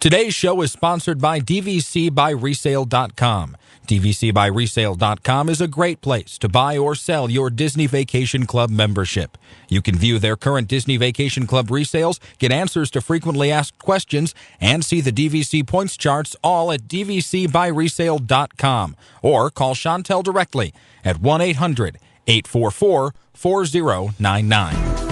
Today's show is sponsored by DVCBuyResale.com. DVCBuyResale.com is a great place to buy or sell your Disney Vacation Club membership. You can view their current Disney Vacation Club resales, get answers to frequently asked questions, and see the DVC points charts all at DVCBuyResale.com. Or call Chantel directly at 1-800-844-4099.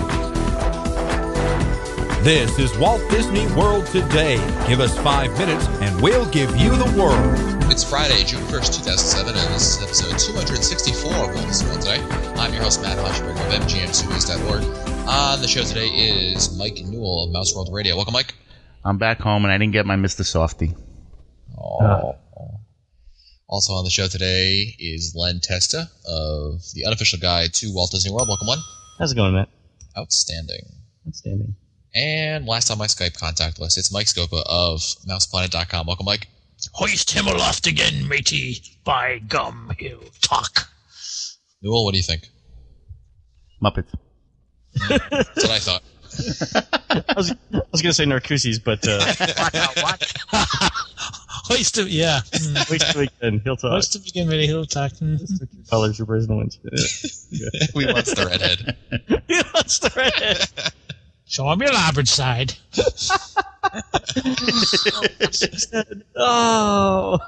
This is Walt Disney World Today. Give us 5 minutes and we'll give you the world. It's Friday, June 1st, 2007, and this is episode 264 of Walt Disney World Today. I'm your host, Matt Hochberg of MGMstudios.org. On the show today is Mike Newell of Mouse World Radio. Welcome, Mike. I'm back home, and I didn't get my Mr. Softy. Also on the show today is Len Testa of The Unofficial Guide to Walt Disney World. Welcome, Len. How's it going, Matt? Outstanding. And last on my Skype contact list, it's Mike Scopa of MousePlanet.com. Welcome, Mike. Hoist him aloft again, matey. By gum, he'll talk. Newell, what do you think? Muppets. That's what I thought. I was going to say Narcoosseys, but... What? Hoist him, yeah. Hoist him again, he'll talk. Hoist him again, matey, he'll talk. Colors, your original ones. We want the redhead. He wants the redhead. Show him your larboard side. Oh.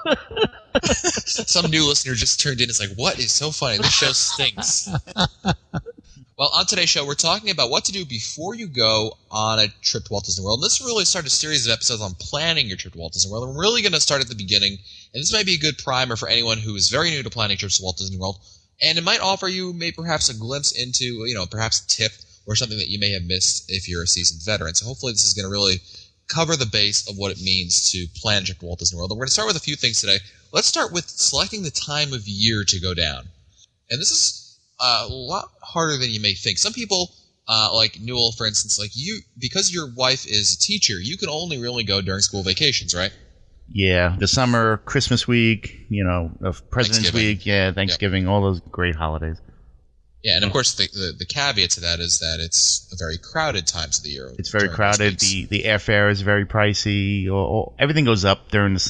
Some new listener just turned in and is like, what is so funny? This show stinks. Well, on today's show, we're talking about what to do before you go on a trip to Walt Disney World. And this really started a series of episodes on planning your trip to Walt Disney World. And we're really going to start at the beginning. And this might be a good primer for anyone who is very new to planning trips to Walt Disney World. And it might offer you perhaps a glimpse into, perhaps a tip or something that you may have missed if you're a seasoned veteran. So hopefully this is going to really cover the base of what it means to plan a trip to Walt Disney World. And we're going to start with a few things today. Let's start with selecting the time of year to go down. And this is a lot harder than you may think. Some people, like Newell, for instance, like you, because your wife is a teacher, you can only really go during school vacations, right? Yeah, the summer, Christmas week, President's Week, Thanksgiving, all those great holidays. Yeah, and of course the caveat to that is that it's a very crowded times of the year. It's very crowded. The airfare is very pricey. Everything goes up during the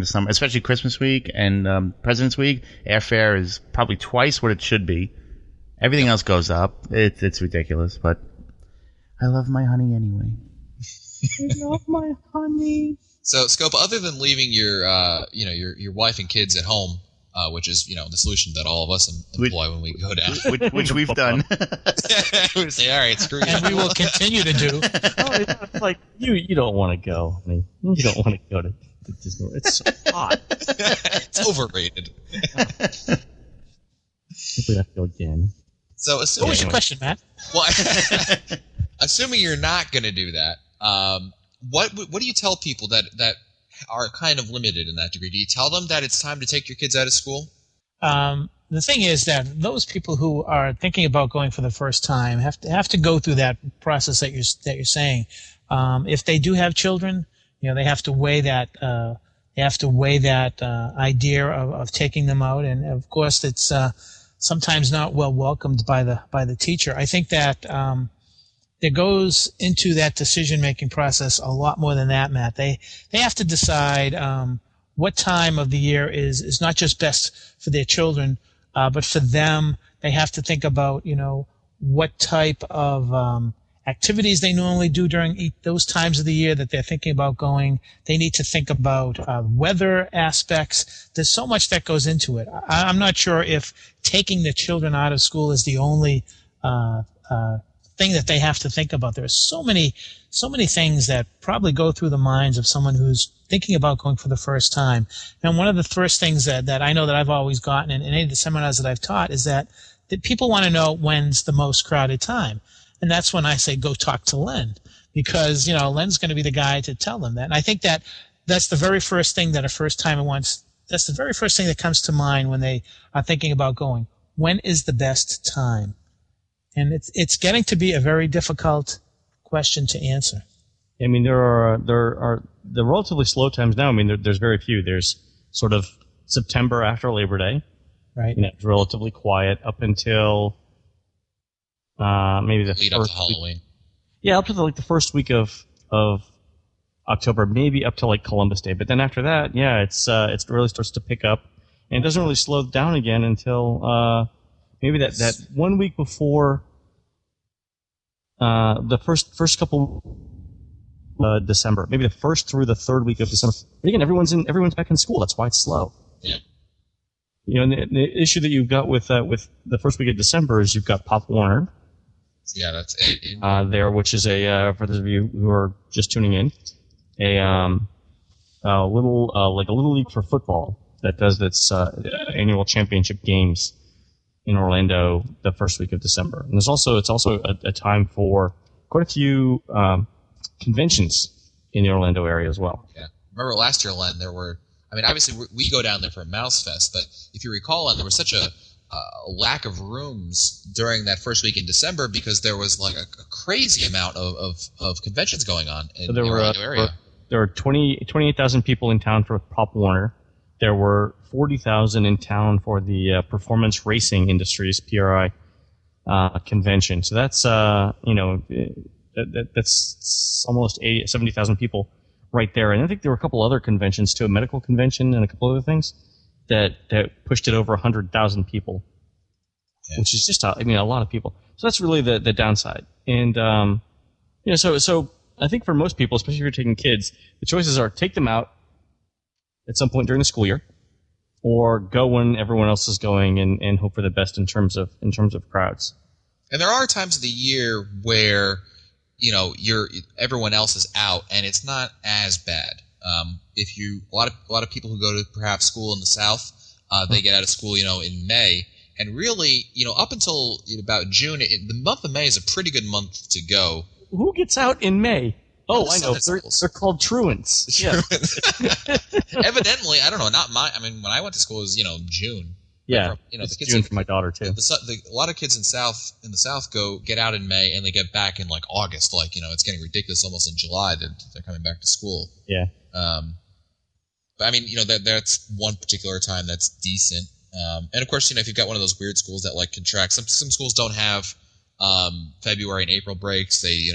summer, especially Christmas week and President's Week. Airfare is probably twice what it should be. Everything else goes up. It's ridiculous, but I love my honey anyway. I love my honey. So, Scope, other than leaving your wife and kids at home, which is, the solution that all of us employ when we go down. Which we've done. We say, all right, screw you. And we will continue to do. It's like, you don't want to go, honey. You don't want to go to Disney World. It's so hot. It's overrated. We have to go again. So, What was your question, Matt? Well, assuming you're not going to do that, what do you tell people that are kind of limited in that degree? Do you tell them that it's time to take your kids out of school? The thing is that those people who are thinking about going for the first time have to go through that process that you're saying. If they do have children, they have to weigh that. Idea of taking them out, and of course, it's sometimes not well welcomed by the teacher. I think that. There goes into that decision-making process a lot more than that, Matt. They have to decide what time of the year is not just best for their children, but for them. They have to think about, what type of activities they normally do during those times of the year that they're thinking about going. They need to think about weather aspects. There's so much that goes into it. I'm not sure if taking the children out of school is the only thing that they have to think about. There are so many things that probably go through the minds of someone who's thinking about going for the first time. And one of the first things that I know that I've always gotten in any of the seminars that I've taught is that people want to know when's the most crowded time. And that's when I say go talk to Len, because, Len's going to be the guy to tell them that. And I think that's the very first thing that a first timer wants. That's the very first thing that comes to mind when they are thinking about going. When is the best time? And it's getting to be a very difficult question to answer. I mean, there are the relatively slow times now. I mean, there's very few. There's sort of September after Labor Day, right? It's relatively quiet up until maybe the lead first up to Halloween. Week. Yeah, up to the first week of October, maybe up to like Columbus Day. But then after that, yeah, it really starts to pick up, and it doesn't really slow down again until maybe that 1 week before the first couple December, maybe the first through the third week of December. But again, everyone's back in school. That's why it's slow. Yeah. You know, and the issue that you've got with the first week of December is you've got Pop Warner. Yeah, that's there, which is for those of you who are just tuning in, a little league for football that does its annual championship games in Orlando the first week of December. And it's also a time for quite a few conventions in the Orlando area as well. Yeah. Remember last year, Len, there were, I mean, obviously we go down there for Mouse Fest, but if you recall, Len, there was such a lack of rooms during that first week in December because there was like a crazy amount of conventions going on in the Orlando area. There were 28,000 people in town for Pop Warner. There were 40,000 in town for the Performance Racing Industries (PRI) convention. So that's that's almost 70,000 people right there. And I think there were a couple other conventions too, a medical convention and a couple other things that pushed it over 100,000 people, which is just a lot of people. So that's really the downside. And so I think for most people, especially if you're taking kids, the choices are take them out at some point during the school year, or go when everyone else is going and hope for the best in terms of crowds. And there are times of the year where everyone else is out and it's not as bad. If you a lot of people who go to perhaps school in the South, they get out of school in May, and really up until about June, the month of May is a pretty good month to go. Who gets out in May? Oh, I know. They're called truants. Yeah. Evidently, I don't know. Not my. I mean, when I went to school, it was June. Yeah. The kids June for my daughter too. A lot of kids in the South get out in May and they get back in like August. Like it's getting ridiculous. Almost in July they're coming back to school. Yeah. But I mean, that's one particular time that's decent. And of course, if you've got one of those weird schools that like contract, some schools don't have February and April breaks. They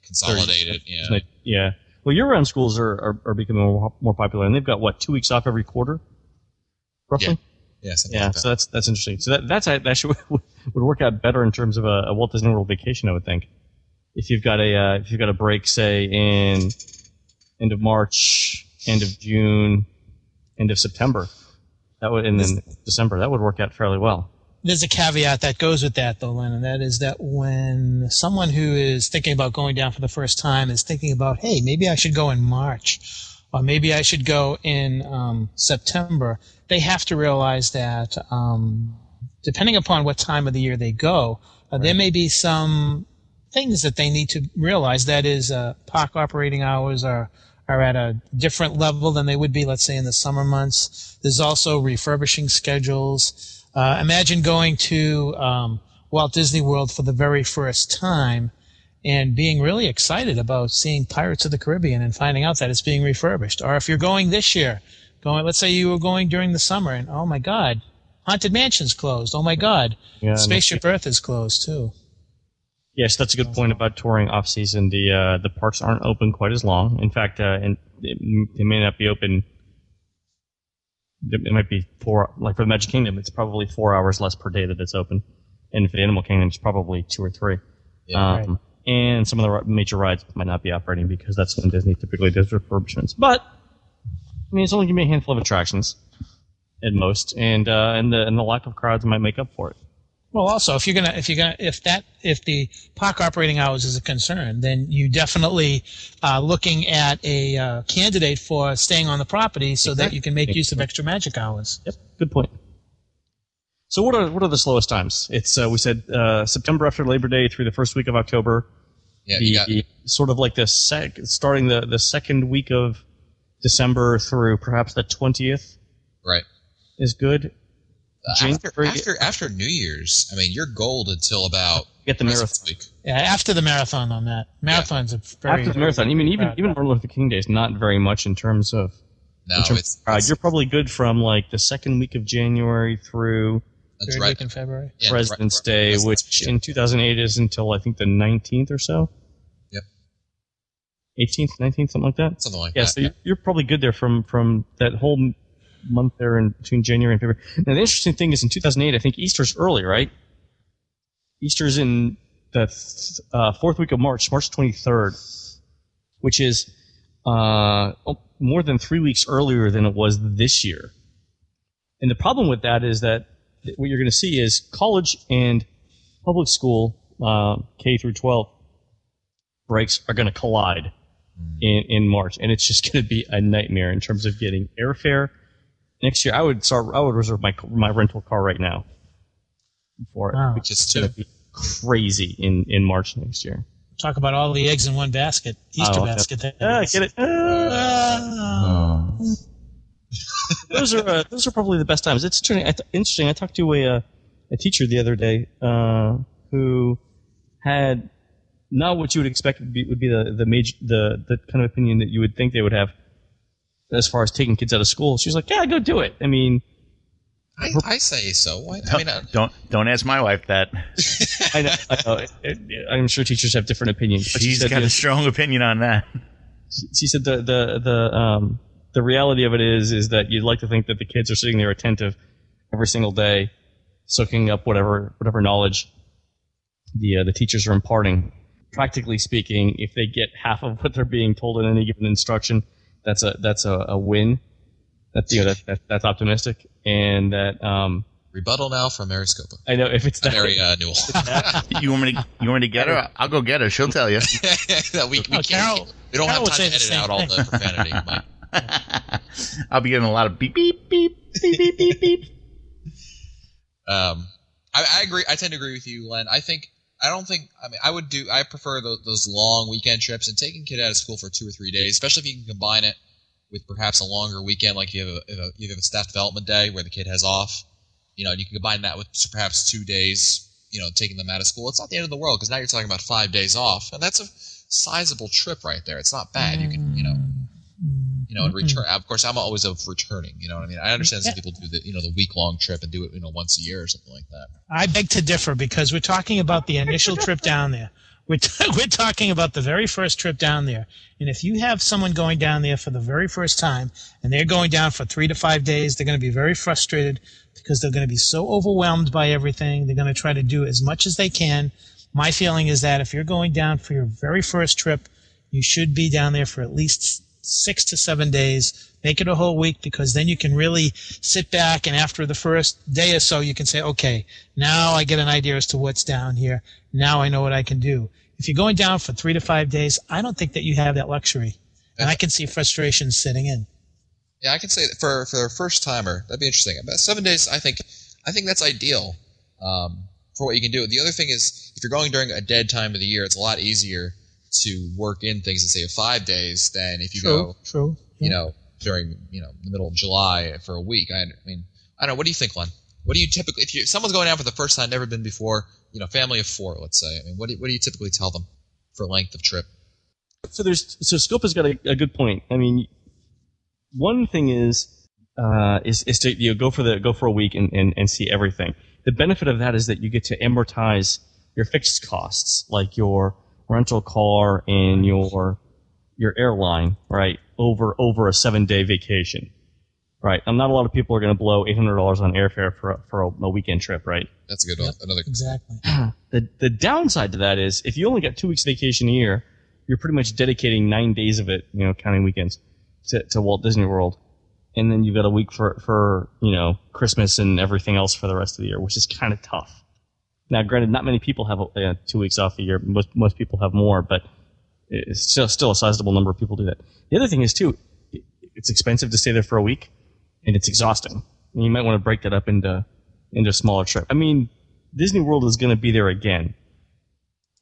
consolidate it. Yeah. Yeah. Well, year-round schools are becoming more popular, and they've got 2 weeks off every quarter, roughly. Yeah. Something like that. So that's interesting. So that would work out better in terms of a Walt Disney World vacation, I would think. If you've got a break, say in end of March, end of June, end of September, and then December, that would work out fairly well. There's a caveat that goes with that, though, Len, and that is that when someone who is thinking about going down for the first time is thinking about, hey, maybe I should go in March, or maybe I should go in September, they have to realize that depending upon what time of the year they go, there may be some things that they need to realize. That is, park operating hours are at a different level than they would be, let's say, in the summer months. There's also refurbishing schedules. Imagine going to Walt Disney World for the very first time and being really excited about seeing Pirates of the Caribbean and finding out that it's being refurbished. Or if you're going this year, let's say you were going during the summer and, oh my God, Haunted Mansion's closed. Oh my God, Spaceship Earth is closed too. Yes, that's a good point about touring off season. The parks aren't open quite as long. In fact, and they may not be open. It might be like for the Magic Kingdom, it's probably 4 hours less per day that it's open. And for the Animal Kingdom, it's probably 2 or 3. Yeah, right. And some of the major rides might not be operating because that's when Disney typically does refurbishments. But, I mean, it's only going to be a handful of attractions at most, and the lack of crowds might make up for it. Well, also, if the park operating hours is a concern, then you definitely looking at a candidate for staying on the property so that you can make use of extra magic hours. Yep, good point. So what are the slowest times? It's we said September after Labor Day through the first week of October. Yeah, sort of like starting the second week of December through perhaps the 20th. Right. Is good. After New Year's, I mean, you're gold until about get the marathon week. Yeah, after the marathon on that. Marathon's a very after the marathon. Even Martin Luther King Day is not very much in terms of. You're probably good from like the second week of January through third week in February. Yeah, President's Day, which in 2008 is until I think the 19th or so. Yep. 18th, 19th, something like that. Something like Yeah, that. so you're probably good there from that whole month there in between January and February. Now, the interesting thing is in 2008, I think Easter's early, right? Easter's in the fourth week of March 23rd, which is more than 3 weeks earlier than it was this year. And the problem with that is that what you're going to see is college and public school, K through 12, breaks are going to collide in March, and it's just going to be a nightmare in terms of getting airfare. Next year, I would reserve my rental car right now for it, Wow. which is going to be crazy in March next year. Talk about all the eggs in one basket. Easter basket. That is. Get it? Those are probably the best times. It's interesting. I talked to a teacher the other day who had not what you would expect would be the kind of opinion that you would think they would have as far as taking kids out of school. She was like, "Yeah, go do it." I mean, I say so. Don't ask my wife that. I know. I'm sure teachers have different opinions. But She's got a strong opinion on that. She said the reality of it is that you'd like to think that the kids are sitting there attentive every single day, soaking up whatever knowledge the teachers are imparting. Practically speaking, if they get half of what they're being told in any given instruction, that's a win. That's optimistic, and that rebuttal now from Mary Scopa. I know if it's that Mary Newell. You want me to get her? I'll go get her. She'll tell you. we Carol don't have would time to say the edit same out all the profanity. I'll be getting a lot of beep beep beep beep beep beep beep. I agree. I tend to agree with you, Len. I prefer those long weekend trips and taking a kid out of school for 2 or 3 days, especially if you can combine it with perhaps a longer weekend, like you have a staff development day where the kid has off. You can combine that with perhaps 2 days, taking them out of school. It's not the end of the world because now you're talking about 5 days off, and that's a sizable trip right there. It's not bad. You can, and return. Of course, I'm always of returning. You know what I mean? I understand some people do the week-long trip and do it, once a year or something like that. I beg to differ because we're talking about the initial trip down there. We're talking about the very first trip down there. And if you have someone going down there for the very first time and they're going down for 3 to 5 days, they're going to be very frustrated because they're going to be so overwhelmed by everything. They're going to try to do as much as they can. My feeling is that if you're going down for your very first trip, you should be down there for at least 6 to 7 days. Make it a whole week because then you can really sit back and after the first day or so you can say, okay, now I get an idea as to what's down here. Now I know what I can do. If you're going down for 3 to 5 days, I don't think that you have that luxury. And I can see frustration sitting in. Yeah, I can say that for a first timer, that'd be interesting. About 7 days, I think that's ideal for what you can do. The other thing is, if you're going during a dead time of the year, it's a lot easier to work in things and say 5 days than if you go, during the middle of July for a week. I mean, I don't know. What do you think, Len? What do you typically, if someone's going out for the first time, never been before, family of 4, let's say. I mean, what do you typically tell them for length of trip? So Scopa's got a good point. I mean, one thing is to go for a week and see everything. The benefit of that is that you get to amortize your fixed costs, like your rental car and your airline, right, over a 7-day vacation, right? And not a lot of people are going to blow $800 on airfare for a weekend trip, right? That's a good one. Another Exactly. The downside to that is if you only got 2 weeks vacation a year, you're pretty much dedicating 9 days of it, counting weekends, to Walt Disney World, and then you've got a week for Christmas and everything else for the rest of the year, which is kind of tough. Now, granted, not many people have 2 weeks off a year. Most people have more, but it's still a sizable number of people do that. The other thing is, too, it's expensive to stay there for a week, and it's exhausting. And you might want to break that up into a smaller trip. I mean, Disney World is going to be there again.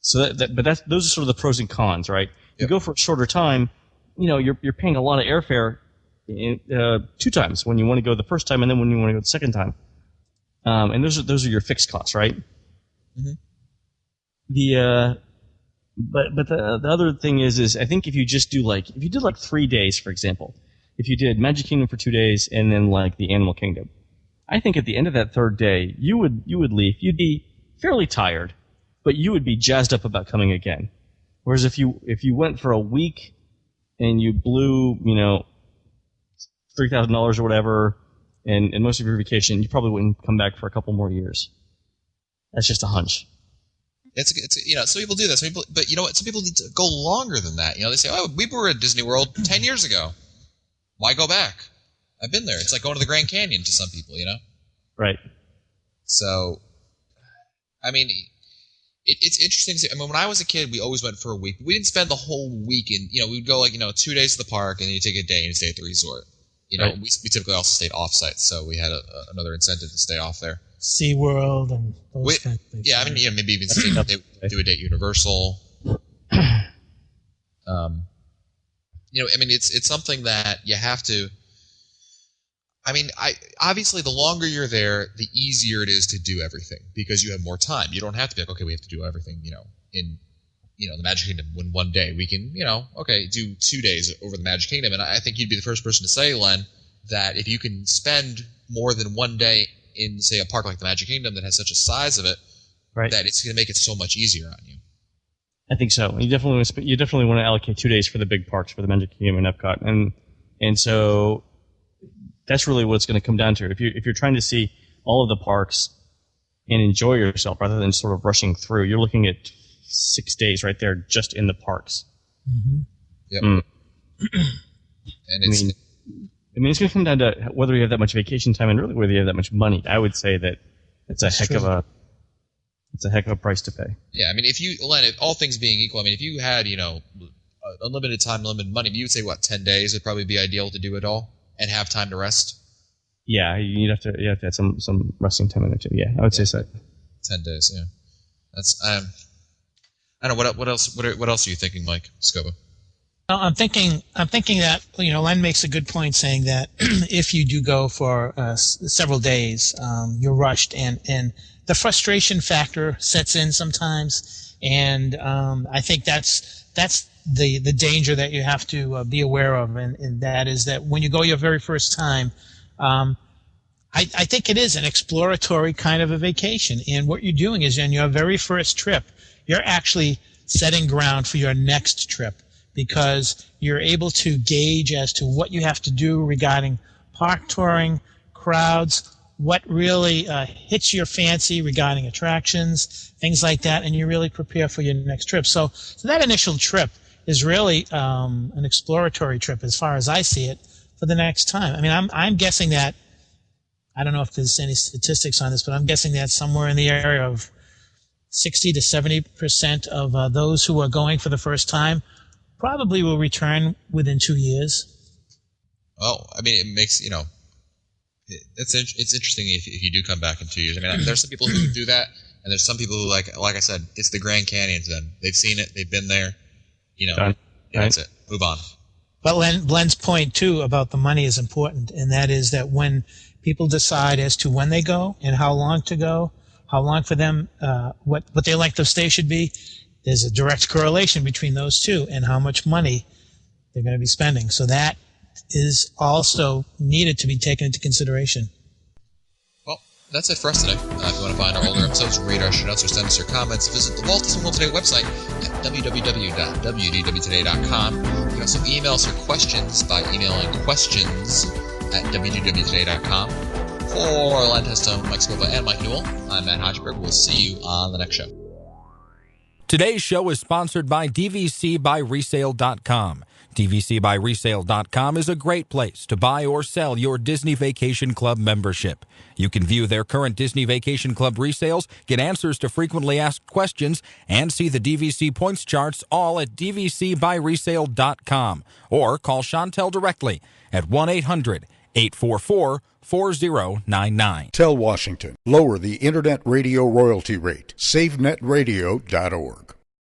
So those are sort of the pros and cons, right? You go for a shorter time, you're paying a lot of airfare 2 times when you want to go the first time and then when you want to go the second time. And those are your fixed costs, right? Mm-hmm. The other thing is I think if you just do if you did 3 days, for example, if you did Magic Kingdom for 2 days and then the Animal Kingdom, I think at the end of that 3rd day you would leave. You'd be fairly tired, but you would be jazzed up about coming again. Whereas if you went for a week and you blew, $3,000 or whatever, and most of your vacation, you probably wouldn't come back for a couple more years. That's just a hunch. It's some people do that. Some people, but you know what? Some people need to go longer than that. They say, "Oh, we were at Disney World 10 years ago. Why go back? I've been there." It's like going to the Grand Canyon to some people, Right. So, I mean, it's interesting to see. I mean, when I was a kid, we always went for a week. We didn't spend the whole week in. We'd go 2 days to the park, and then you take a day and stay at the resort. Right. We typically also stayed off-site, so we had another incentive to stay off there. SeaWorld and those kind of things. Yeah, I mean, maybe even do a day at Universal. It's something that you have to. I mean, obviously the longer you're there, the easier it is to do everything because you have more time. You don't have to be like, okay, we have to do everything, in the Magic Kingdom in one day. We can, do 2 days over the Magic Kingdom, and I think you'd be the first person to say, Len, that if you can spend more than one day in, say, a park like the Magic Kingdom that has such a size of it, right, that it's going to make it so much easier on you. I think so. You definitely want to allocate 2 days for the big parks, for the Magic Kingdom and Epcot, and so that's really what it's going to come down to. If you're trying to see all of the parks and enjoy yourself rather than sort of rushing through, you're looking at 6 days right there just in the parks. Mm-hmm. Yep. And it's going to come down to whether you have that much vacation time and really whether you have that much money. I would say that it's a heck of a price to pay. Yeah, I mean, if all things being equal, I mean, if you had, unlimited time, unlimited money, you would say, 10 days would probably be ideal to do it all and have time to rest? Yeah, you have to have some resting time in there too. Yeah, I would say so. 10 days, yeah. That's, I don't know, what else are you thinking, Mike Scoba? Well, I'm thinking that Len makes a good point saying that if you do go for several days, you're rushed and the frustration factor sets in sometimes, and I think that's the danger that you have to be aware of, and that is that when you go your very first time, I think it is an exploratory kind of a vacation, and what you're doing is on your very first trip, you're actually setting ground for your next trip, because you're able to gauge as to what you have to do regarding park touring, crowds, what really hits your fancy regarding attractions, things like that, and you really prepare for your next trip. So that initial trip is really an exploratory trip as far as I see it for the next time. I mean, I'm guessing that, I don't know if there's any statistics on this, but I'm guessing that somewhere in the area of 60 to 70% of those who are going for the first time probably will return within 2 years. Well, I mean, it makes, it's interesting if you do come back in 2 years. I mean, there's some people who do that, and there's some people who, like I said, it's the Grand Canyon to them. They've seen it, they've been there, that's it. Move on. But Len's point, too, about the money is important, and that is that when people decide as to when they go and how long to go, how long for them, what their length of stay should be, there's a direct correlation between those two and how much money they're going to be spending. So that is also needed to be taken into consideration. Well, that's it for us today. If you want to find our older episodes, read our show notes, or send us your comments, visit the Walt Disney World Today website at www.wdwtoday.com. You can also email us your questions by emailing questions@wdwtoday.com. For Len Testone, Mike Scoba, and Mike Newell, I'm Matt Hodgeberg. We'll see you on the next show. Today's show is sponsored by DVCBuyResale.com. DVCBuyResale.com is a great place to buy or sell your Disney Vacation Club membership. You can view their current Disney Vacation Club resales, get answers to frequently asked questions, and see the DVC points charts all at DVCBuyResale.com. Or call Chantel directly at 1-800-844-4099. Tell Washington, lower the Internet radio royalty rate. SaveNetRadio.org.